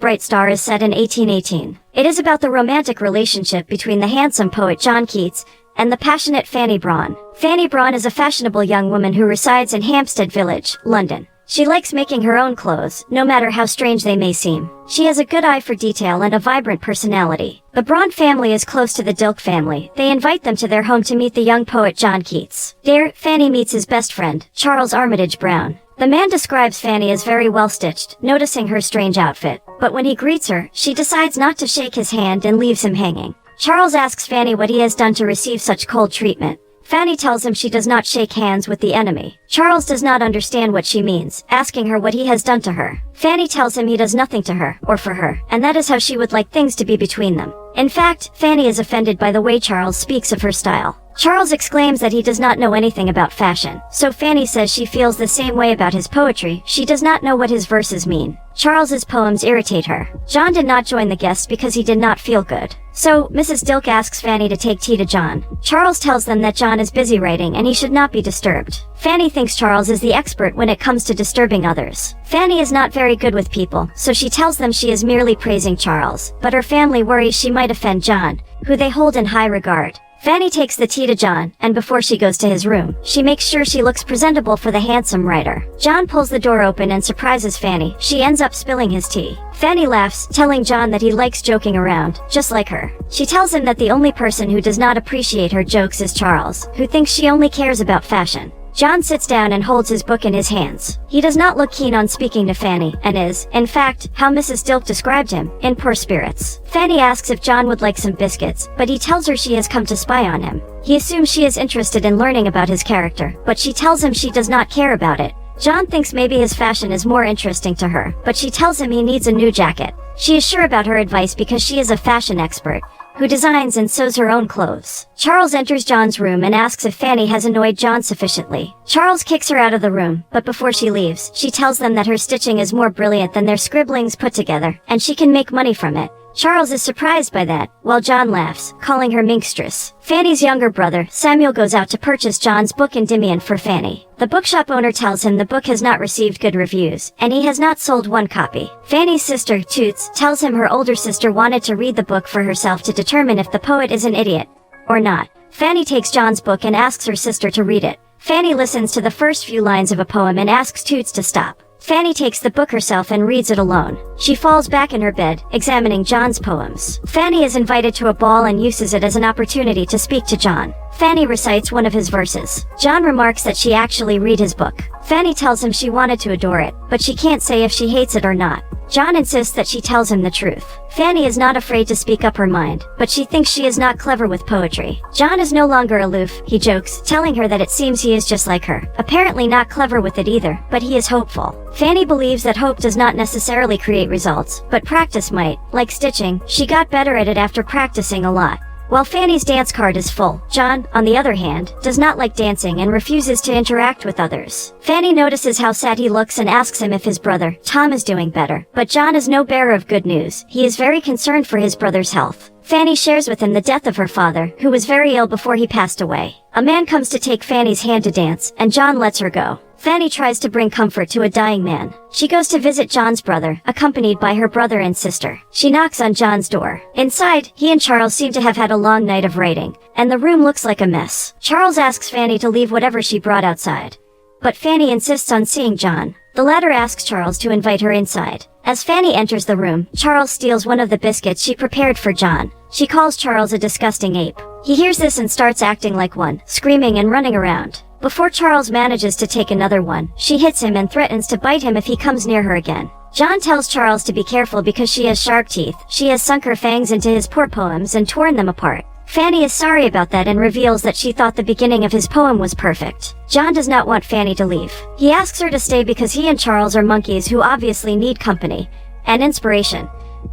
Bright Star is set in 1818. It is about the romantic relationship between the handsome poet John Keats and the passionate Fanny Brawne. Fanny Brawne is a fashionable young woman who resides in Hampstead Village, London. She likes making her own clothes, no matter how strange they may seem. She has a good eye for detail and a vibrant personality. The Brawne family is close to the Dilke family. They invite them to their home to meet the young poet John Keats. There, Fanny meets his best friend, Charles Armitage Brown. The man describes Fanny as very well stitched, noticing her strange outfit. But when he greets her, she decides not to shake his hand and leaves him hanging. Charles asks Fanny what he has done to receive such cold treatment. Fanny tells him she does not shake hands with the enemy. Charles does not understand what she means, asking her what he has done to her. Fanny tells him he does nothing to her, or for her, and that is how she would like things to be between them. In fact, Fanny is offended by the way Charles speaks of her style. Charles exclaims that he does not know anything about fashion, so Fanny says she feels the same way about his poetry. She does not know what his verses mean. Charles's poems irritate her. John did not join the guests because he did not feel good. So, Mrs. Dilke asks Fanny to take tea to John. Charles tells them that John is busy writing and he should not be disturbed. Fanny thinks Charles is the expert when it comes to disturbing others. Fanny is not very good with people, so she tells them she is merely praising Charles, but her family worries she might offend John, who they hold in high regard. Fanny takes the tea to John, and before she goes to his room, she makes sure she looks presentable for the handsome writer. John pulls the door open and surprises Fanny. She ends up spilling his tea. Fanny laughs, telling John that he likes joking around, just like her. She tells him that the only person who does not appreciate her jokes is Charles, who thinks she only cares about fashion. John sits down and holds his book in his hands. He does not look keen on speaking to Fanny, and is, in fact, how Mrs. Dilke described him, in poor spirits. Fanny asks if John would like some biscuits, but he tells her she has come to spy on him. He assumes she is interested in learning about his character, but she tells him she does not care about it. John thinks maybe his fashion is more interesting to her, but she tells him he needs a new jacket. She is sure about her advice because she is a fashion expert, who designs and sews her own clothes. Charles enters John's room and asks if Fanny has annoyed John sufficiently. Charles kicks her out of the room, but before she leaves, she tells them that her stitching is more brilliant than their scribblings put together, and she can make money from it. Charles is surprised by that, while John laughs, calling her minstress. Fanny's younger brother, Samuel, goes out to purchase John's book Endymion for Fanny. The bookshop owner tells him the book has not received good reviews, and he has not sold one copy. Fanny's sister, Toots, tells him her older sister wanted to read the book for herself to determine if the poet is an idiot or not. Fanny takes John's book and asks her sister to read it. Fanny listens to the first few lines of a poem and asks Toots to stop. Fanny takes the book herself and reads it alone. She falls back in her bed, examining John's poems. Fanny is invited to a ball and uses it as an opportunity to speak to John. Fanny recites one of his verses. John remarks that she actually read his book. Fanny tells him she wanted to adore it, but she can't say if she hates it or not. John insists that she tells him the truth. Fanny is not afraid to speak up her mind, but she thinks she is not clever with poetry. John is no longer aloof, he jokes, telling her that it seems he is just like her. Apparently not clever with it either, but he is hopeful. Fanny believes that hope does not necessarily create results, but practice might. Like stitching, she got better at it after practicing a lot. While Fanny's dance card is full, John, on the other hand, does not like dancing and refuses to interact with others. Fanny notices how sad he looks and asks him if his brother, Tom, is doing better. But John is no bearer of good news. He is very concerned for his brother's health. Fanny shares with him the death of her father, who was very ill before he passed away. A man comes to take Fanny's hand to dance, and John lets her go. Fanny tries to bring comfort to a dying man. She goes to visit John's brother, accompanied by her brother and sister. She knocks on John's door. Inside, he and Charles seem to have had a long night of writing, and the room looks like a mess. Charles asks Fanny to leave whatever she brought outside, but Fanny insists on seeing John. The latter asks Charles to invite her inside. As Fanny enters the room, Charles steals one of the biscuits she prepared for John. She calls Charles a disgusting ape. He hears this and starts acting like one, screaming and running around. Before Charles manages to take another one, she hits him and threatens to bite him if he comes near her again. John tells Charles to be careful because she has sharp teeth. She has sunk her fangs into his poor poems and torn them apart. Fanny is sorry about that and reveals that she thought the beginning of his poem was perfect. John does not want Fanny to leave. He asks her to stay because he and Charles are monkeys who obviously need company and inspiration.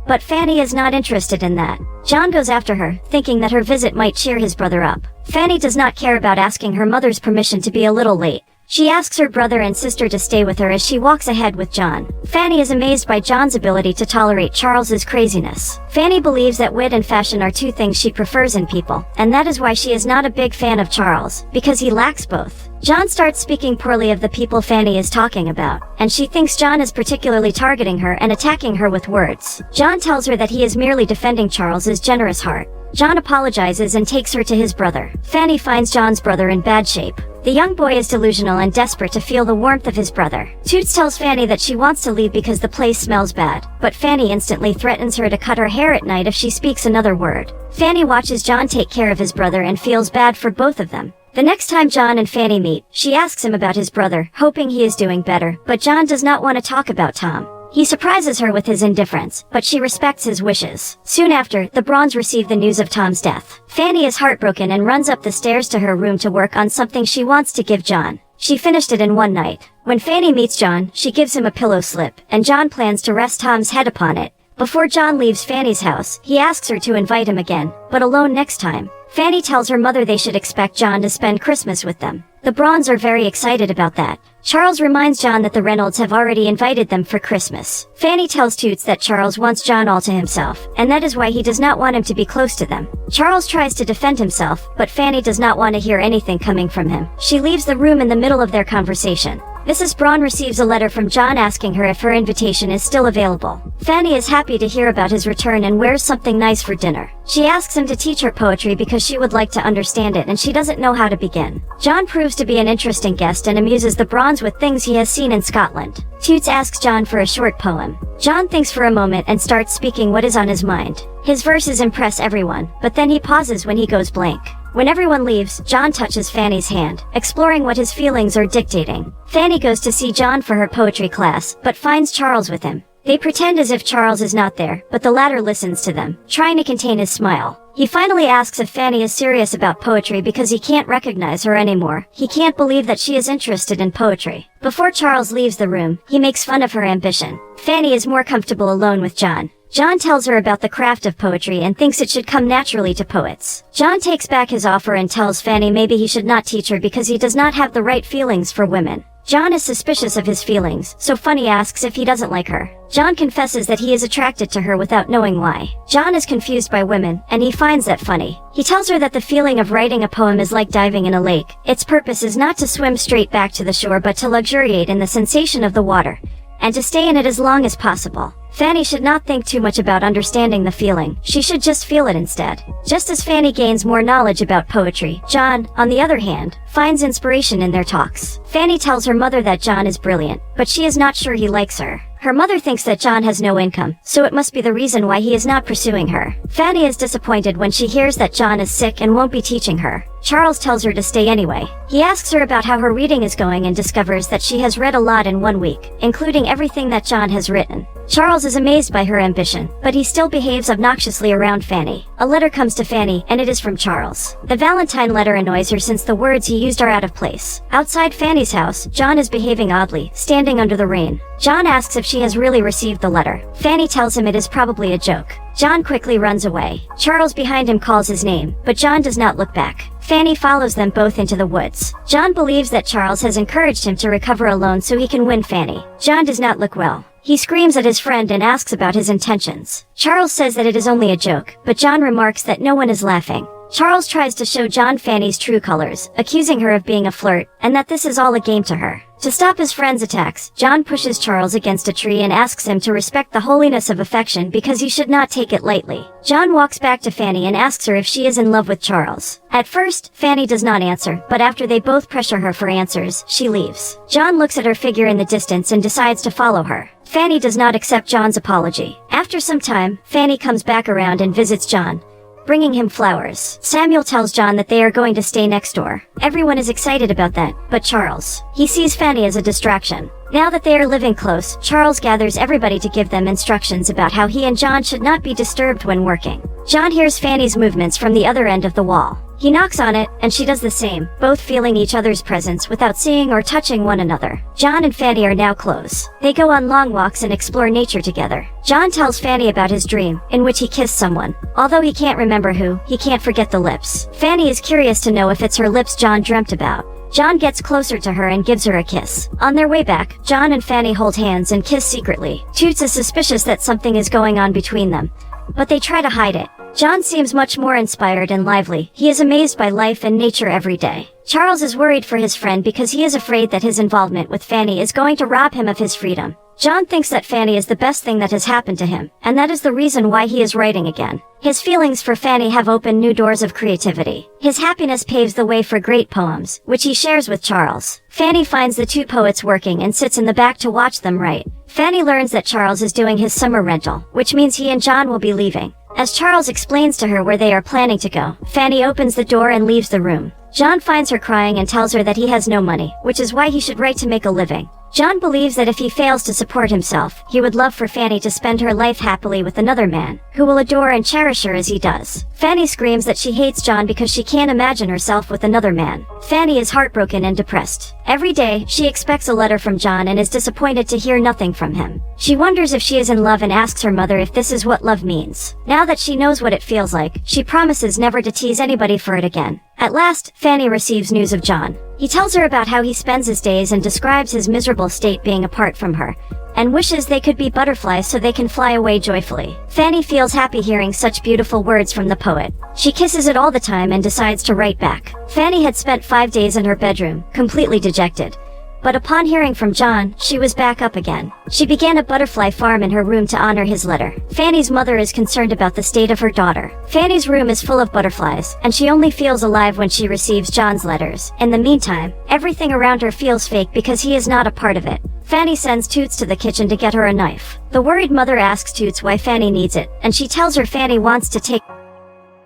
But Fanny is not interested in that. John goes after her, thinking that her visit might cheer his brother up. Fanny does not care about asking her mother's permission to be a little late. She asks her brother and sister to stay with her as she walks ahead with John. Fanny is amazed by John's ability to tolerate Charles's craziness. Fanny believes that wit and fashion are two things she prefers in people, and that is why she is not a big fan of Charles, because he lacks both. John starts speaking poorly of the people Fanny is talking about, and she thinks John is particularly targeting her and attacking her with words. John tells her that he is merely defending Charles's generous heart. John apologizes and takes her to his brother. Fanny finds John's brother in bad shape. The young boy is delusional and desperate to feel the warmth of his brother. Toots tells Fanny that she wants to leave because the place smells bad, but Fanny instantly threatens her to cut her hair at night if she speaks another word. Fanny watches John take care of his brother and feels bad for both of them. The next time John and Fanny meet, she asks him about his brother, hoping he is doing better, but John does not want to talk about Tom. He surprises her with his indifference, but she respects his wishes. Soon after, the Brauns receive the news of Tom's death. Fanny is heartbroken and runs up the stairs to her room to work on something she wants to give John. She finished it in one night. When Fanny meets John, she gives him a pillow slip, and John plans to rest Tom's head upon it. Before John leaves Fanny's house, he asks her to invite him again, but alone next time. Fanny tells her mother they should expect John to spend Christmas with them. The Brauns are very excited about that. Charles reminds John that the Reynolds have already invited them for Christmas. Fanny tells Toots that Charles wants John all to himself, and that is why he does not want him to be close to them. Charles tries to defend himself, but Fanny does not want to hear anything coming from him. She leaves the room in the middle of their conversation. Mrs. Braun receives a letter from John asking her if her invitation is still available. Fanny is happy to hear about his return and wears something nice for dinner. She asks him to teach her poetry because she would like to understand it and she doesn't know how to begin. John proves to be an interesting guest and amuses the Brauns with things he has seen in Scotland. Toots asks John for a short poem. John thinks for a moment and starts speaking what is on his mind. His verses impress everyone, but then he pauses when he goes blank. When everyone leaves, John touches Fanny's hand, exploring what his feelings are dictating. Fanny goes to see John for her poetry class, but finds Charles with him. They pretend as if Charles is not there, but the latter listens to them, trying to contain his smile. He finally asks if Fanny is serious about poetry because he can't recognize her anymore. He can't believe that she is interested in poetry. Before Charles leaves the room, he makes fun of her ambition. Fanny is more comfortable alone with John. John tells her about the craft of poetry and thinks it should come naturally to poets. John takes back his offer and tells Fanny maybe he should not teach her because he does not have the right feelings for women. John is suspicious of his feelings, so Fanny asks if he doesn't like her. John confesses that he is attracted to her without knowing why. John is confused by women, and he finds that funny. He tells her that the feeling of writing a poem is like diving in a lake. Its purpose is not to swim straight back to the shore but to luxuriate in the sensation of the water, and to stay in it as long as possible. Fanny should not think too much about understanding the feeling, she should just feel it instead. Just as Fanny gains more knowledge about poetry, John, on the other hand, finds inspiration in their talks. Fanny tells her mother that John is brilliant, but she is not sure he likes her. Her mother thinks that John has no income, so it must be the reason why he is not pursuing her. Fanny is disappointed when she hears that John is sick and won't be teaching her. Charles tells her to stay anyway. He asks her about how her reading is going and discovers that she has read a lot in 1 week, including everything that John has written. Charles is amazed by her ambition, but he still behaves obnoxiously around Fanny. A letter comes to Fanny, and it is from Charles. The Valentine letter annoys her since the words he used are out of place. Outside Fanny's house, John is behaving oddly, standing under the rain. John asks if she has really received the letter. Fanny tells him it is probably a joke. John quickly runs away. Charles behind him calls his name, but John does not look back. Fanny follows them both into the woods. John believes that Charles has encouraged him to recover alone so he can win Fanny. John does not look well. He screams at his friend and asks about his intentions. Charles says that it is only a joke, but John remarks that no one is laughing. Charles tries to show John Fanny's true colors, accusing her of being a flirt, and that this is all a game to her. To stop his friend's attacks, John pushes Charles against a tree and asks him to respect the holiness of affection because he should not take it lightly. John walks back to Fanny and asks her if she is in love with Charles. At first, Fanny does not answer, but after they both pressure her for answers, she leaves. John looks at her figure in the distance and decides to follow her. Fanny does not accept John's apology. After some time, Fanny comes back around and visits John, bringing him flowers. Samuel tells John that they are going to stay next door. Everyone is excited about that, but Charles. He sees Fanny as a distraction. Now that they are living close, Charles gathers everybody to give them instructions about how he and John should not be disturbed when working. John hears Fanny's movements from the other end of the wall. He knocks on it, and she does the same, both feeling each other's presence without seeing or touching one another. John and Fanny are now close. They go on long walks and explore nature together. John tells Fanny about his dream, in which he kissed someone. Although he can't remember who, he can't forget the lips. Fanny is curious to know if it's her lips John dreamt about. John gets closer to her and gives her a kiss. On their way back, John and Fanny hold hands and kiss secretly. Toots is suspicious that something is going on between them, but they try to hide it. John seems much more inspired and lively. He is amazed by life and nature every day. Charles is worried for his friend because he is afraid that his involvement with Fanny is going to rob him of his freedom. John thinks that Fanny is the best thing that has happened to him, and that is the reason why he is writing again. His feelings for Fanny have opened new doors of creativity. His happiness paves the way for great poems, which he shares with Charles. Fanny finds the two poets working and sits in the back to watch them write. Fanny learns that Charles is doing his summer rental, which means he and John will be leaving. As Charles explains to her where they are planning to go, Fanny opens the door and leaves the room. John finds her crying and tells her that he has no money, which is why he should write to make a living. John believes that if he fails to support himself, he would love for Fanny to spend her life happily with another man, who will adore and cherish her as he does. Fanny screams that she hates John because she can't imagine herself with another man. Fanny is heartbroken and depressed. Every day, she expects a letter from John and is disappointed to hear nothing from him. She wonders if she is in love and asks her mother if this is what love means. Now that she knows what it feels like, she promises never to tease anybody for it again. At last, Fanny receives news of John. He tells her about how he spends his days and describes his miserable state being apart from her, and wishes they could be butterflies so they can fly away joyfully. Fanny feels happy hearing such beautiful words from the poet. She kisses it all the time and decides to write back. Fanny had spent 5 days in her bedroom, completely dejected. But upon hearing from John, she was back up again. She began a butterfly farm in her room to honor his letter. Fanny's mother is concerned about the state of her daughter. Fanny's room is full of butterflies, and she only feels alive when she receives John's letters. In the meantime, everything around her feels fake because he is not a part of it. Fanny sends Toots to the kitchen to get her a knife. The worried mother asks Toots why Fanny needs it, and she tells her Fanny wants to take.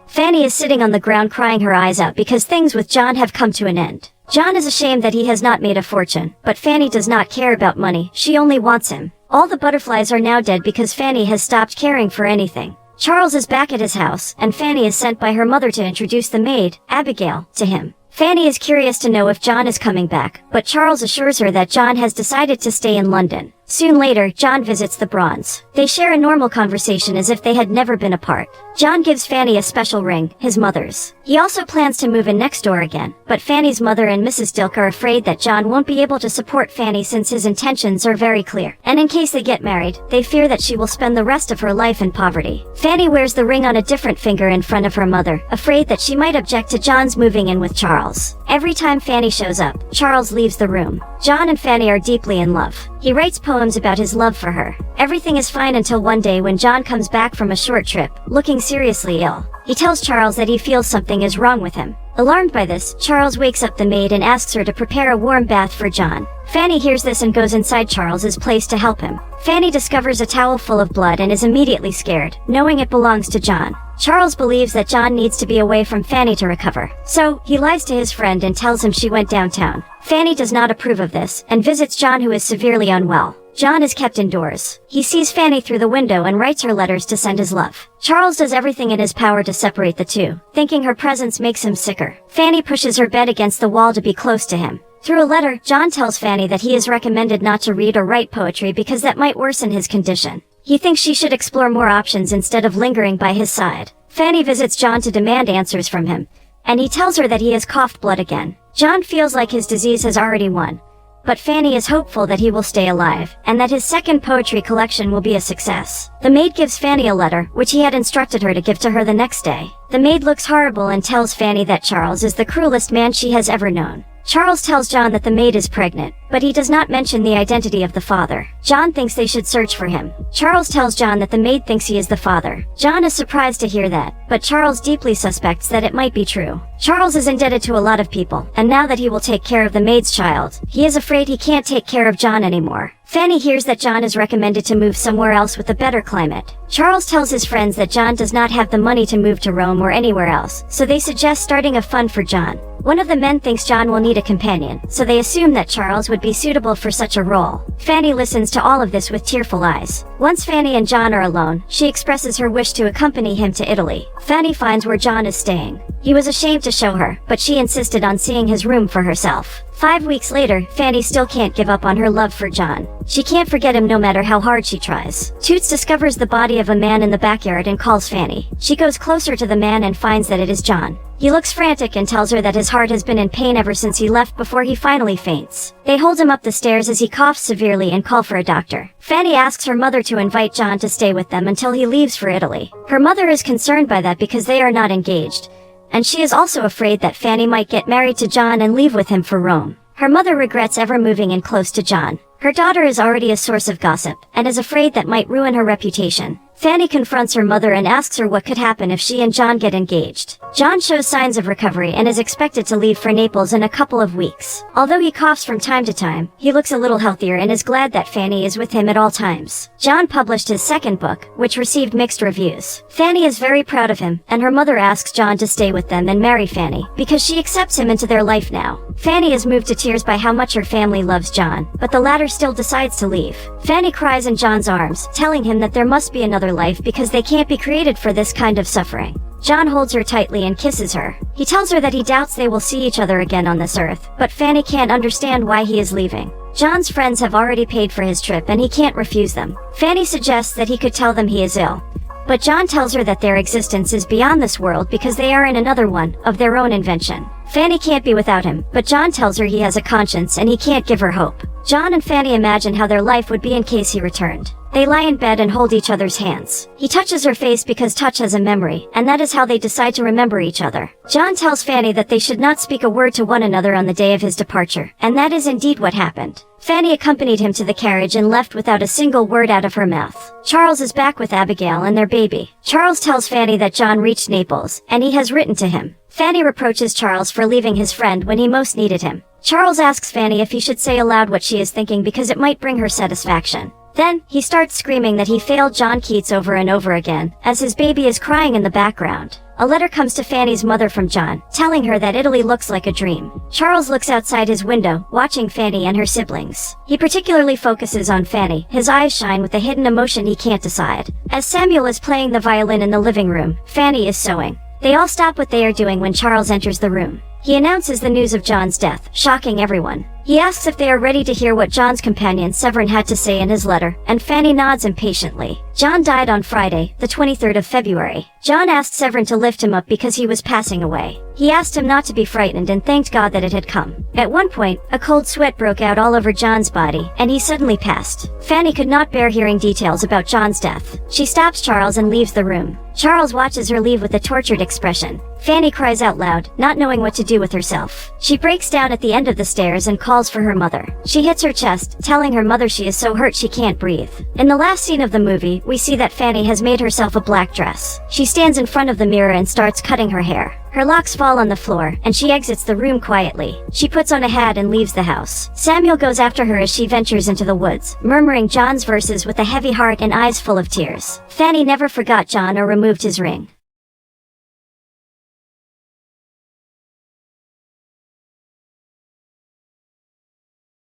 Fanny is sitting on the ground crying her eyes out because things with John have come to an end. John is ashamed that he has not made a fortune, but Fanny does not care about money, she only wants him. All the butterflies are now dead because Fanny has stopped caring for anything. Charles is back at his house, and Fanny is sent by her mother to introduce the maid, Abigail, to him. Fanny is curious to know if John is coming back, but Charles assures her that John has decided to stay in London. Soon later, John visits the Brauns. They share a normal conversation as if they had never been apart. John gives Fanny a special ring, his mother's. He also plans to move in next door again, but Fanny's mother and Mrs. Dilk are afraid that John won't be able to support Fanny since his intentions are very clear. And in case they get married, they fear that she will spend the rest of her life in poverty. Fanny wears the ring on a different finger in front of her mother, afraid that she might object to John's moving in with Charles. Every time Fanny shows up, Charles leaves the room. John and Fanny are deeply in love. He writes poems about his love for her. Everything is fine until one day when John comes back from a short trip, looking seriously ill. He tells Charles that he feels something is wrong with him. Alarmed by this, Charles wakes up the maid and asks her to prepare a warm bath for John. Fanny hears this and goes inside Charles's place to help him. Fanny discovers a towel full of blood and is immediately scared, knowing it belongs to John. Charles believes that John needs to be away from Fanny to recover. So, he lies to his friend and tells him she went downtown. Fanny does not approve of this, and visits John, who is severely unwell. John is kept indoors. He sees Fanny through the window and writes her letters to send his love. Charles does everything in his power to separate the two, thinking her presence makes him sicker. Fanny pushes her bed against the wall to be close to him. Through a letter, John tells Fanny that he is recommended not to read or write poetry because that might worsen his condition. He thinks she should explore more options instead of lingering by his side. Fanny visits John to demand answers from him, and he tells her that he has coughed blood again. John feels like his disease has already won, but Fanny is hopeful that he will stay alive, and that his second poetry collection will be a success. The maid gives Fanny a letter, which he had instructed her to give to her the next day. The maid looks horrible and tells Fanny that Charles is the cruelest man she has ever known. Charles tells John that the maid is pregnant, but he does not mention the identity of the father. John thinks they should search for him. Charles tells John that the maid thinks he is the father. John is surprised to hear that, but Charles deeply suspects that it might be true. Charles is indebted to a lot of people, and now that he will take care of the maid's child, he is afraid he can't take care of John anymore. Fanny hears that John is recommended to move somewhere else with a better climate. Charles tells his friends that John does not have the money to move to Rome or anywhere else, so they suggest starting a fund for John. One of the men thinks John will need a companion, so they assume that Charles would be suitable for such a role. Fanny listens to all of this with tearful eyes. Once Fanny and John are alone, she expresses her wish to accompany him to Italy. Fanny finds where John is staying. He was ashamed to show her, but she insisted on seeing his room for herself. 5 weeks later, Fanny still can't give up on her love for John. She can't forget him no matter how hard she tries. Toots discovers the body of a man in the backyard and calls Fanny. She goes closer to the man and finds that it is John. He looks frantic and tells her that his heart has been in pain ever since he left before he finally faints. They hold him up the stairs as he coughs severely and call for a doctor. Fanny asks her mother to invite John to stay with them until he leaves for Italy. Her mother is concerned by that because they are not engaged, and she is also afraid that Fanny might get married to John and leave with him for Rome. Her mother regrets ever moving in close to John. Her daughter is already a source of gossip, and is afraid that might ruin her reputation. Fanny confronts her mother and asks her what could happen if she and John get engaged. John shows signs of recovery and is expected to leave for Naples in a couple of weeks. Although he coughs from time to time, he looks a little healthier and is glad that Fanny is with him at all times. John published his second book, which received mixed reviews. Fanny is very proud of him, and her mother asks John to stay with them and marry Fanny, because she accepts him into their life now. Fanny is moved to tears by how much her family loves John, but the latter still decides to leave. Fanny cries in John's arms, telling him that there must be another life because they can't be created for this kind of suffering. John holds her tightly and kisses her. He tells her that he doubts they will see each other again on this earth, but Fanny can't understand why he is leaving. John's friends have already paid for his trip and he can't refuse them. Fanny suggests that he could tell them he is ill, but John tells her that their existence is beyond this world because they are in another one, of their own invention. Fanny can't be without him, but John tells her he has a conscience and he can't give her hope. John and Fanny imagine how their life would be in case he returned. They lie in bed and hold each other's hands. He touches her face because touch has a memory, and that is how they decide to remember each other. John tells Fanny that they should not speak a word to one another on the day of his departure, and that is indeed what happened. Fanny accompanied him to the carriage and left without a single word out of her mouth. Charles is back with Abigail and their baby. Charles tells Fanny that John reached Naples, and he has written to him. Fanny reproaches Charles for leaving his friend when he most needed him. Charles asks Fanny if he should say aloud what she is thinking because it might bring her satisfaction. Then, he starts screaming that he failed John Keats over and over again, as his baby is crying in the background. A letter comes to Fanny's mother from John, telling her that Italy looks like a dream. Charles looks outside his window, watching Fanny and her siblings. He particularly focuses on Fanny. His eyes shine with a hidden emotion he can't decide. As Samuel is playing the violin in the living room, Fanny is sewing. They all stop what they are doing when Charles enters the room. He announces the news of John's death, shocking everyone. He asks if they are ready to hear what John's companion Severin had to say in his letter, and Fanny nods impatiently. John died on Friday, the 23rd of February. John asked Severin to lift him up because he was passing away. He asked him not to be frightened and thanked God that it had come. At one point, a cold sweat broke out all over John's body, and he suddenly passed. Fanny could not bear hearing details about John's death. She stops Charles and leaves the room. Charles watches her leave with a tortured expression. Fanny cries out loud, not knowing what to do with herself. She breaks down at the end of the stairs and calls for her mother. She hits her chest, telling her mother she is so hurt she can't breathe. In the last scene of the movie, we see that Fanny has made herself a black dress. She stands in front of the mirror and starts cutting her hair. Her locks fall on the floor, and she exits the room quietly. She puts on a hat and leaves the house. Samuel goes after her as she ventures into the woods, murmuring John's verses with a heavy heart and eyes full of tears. Fanny never forgot John or removed his ring.